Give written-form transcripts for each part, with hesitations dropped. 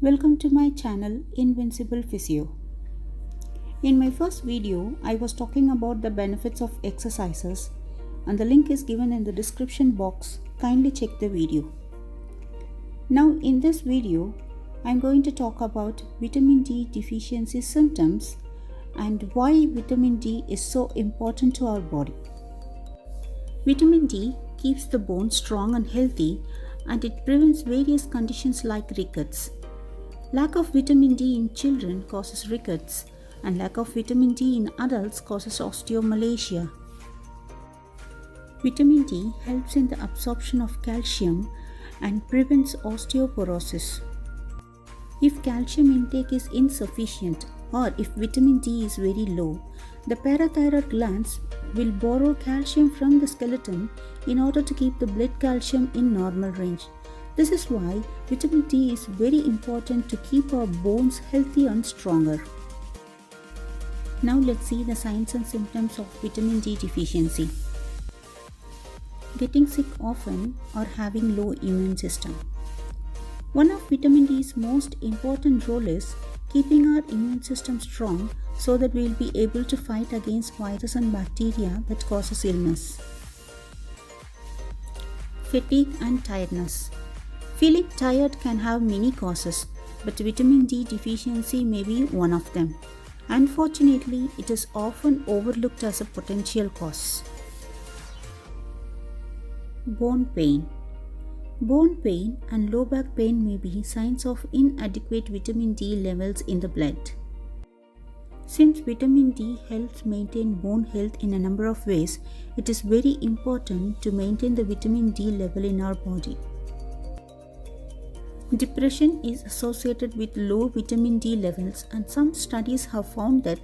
Welcome to my channel Invincible Physio. In my first video, I was talking about the benefits of exercises and the link is given in the description box. Kindly check the video. Now in this video, I am going to talk about vitamin D deficiency symptoms and why vitamin D is so important to our body. Vitamin D keeps the bone strong and healthy and it prevents various conditions like rickets. Lack of vitamin D in children causes rickets and lack of vitamin D in adults causes osteomalacia. Vitamin D helps in the absorption of calcium and prevents osteoporosis. If calcium intake is insufficient or if vitamin D is very low, the parathyroid glands will borrow calcium from the skeleton in order to keep the blood calcium in normal range. This is why vitamin D is very important to keep our bones healthy and stronger. Now let's see the signs and symptoms of vitamin D deficiency. Getting sick often or having low immune system. One of vitamin D's most important role is keeping our immune system strong so that we will be able to fight against virus and bacteria that causes illness. Fatigue and tiredness. Feeling tired can have many causes, but vitamin D deficiency may be one of them. Unfortunately, it is often overlooked as a potential cause. Bone pain. Bone pain and low back pain may be signs of inadequate vitamin D levels in the blood. Since vitamin D helps maintain bone health in a number of ways, it is very important to maintain the vitamin D level in our body. Depression is associated with low vitamin D levels and some studies have found that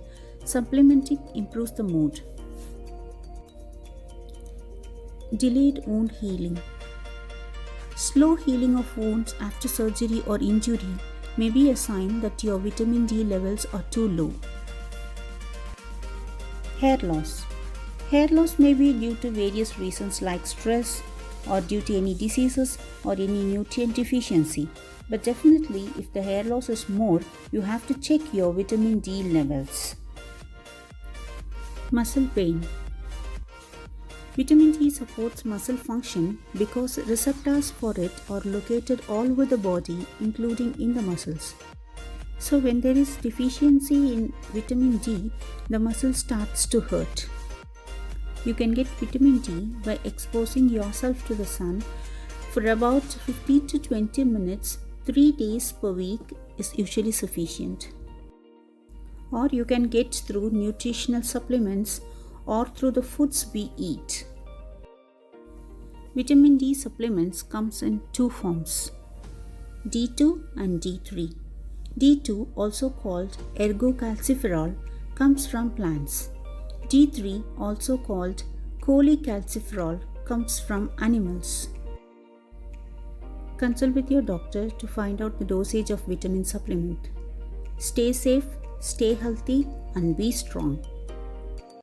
supplementing improves the mood. Delayed wound healing. Slow healing of wounds after surgery or injury may be a sign that your vitamin D levels are too low. Hair loss. Hair loss may be due to various reasons like stress or due to any diseases or any nutrient deficiency. But definitely if the hair loss is more, you have to check your vitamin D levels. Muscle pain. Vitamin D supports muscle function because receptors for it are located all over the body, including in the muscles. So when there is deficiency in vitamin D, the muscle starts to hurt. You can get vitamin D by exposing yourself to the sun for about 15 to 20 minutes, 3 days per week is usually sufficient. Or you can get through nutritional supplements or through the foods we eat. Vitamin D supplements comes in two forms, D2 and D3. D2, also called ergocalciferol, comes from plants. D3, also called cholecalciferol, comes from animals. Consult with your doctor to find out the dosage of vitamin supplement. Stay safe, stay healthy, and be strong.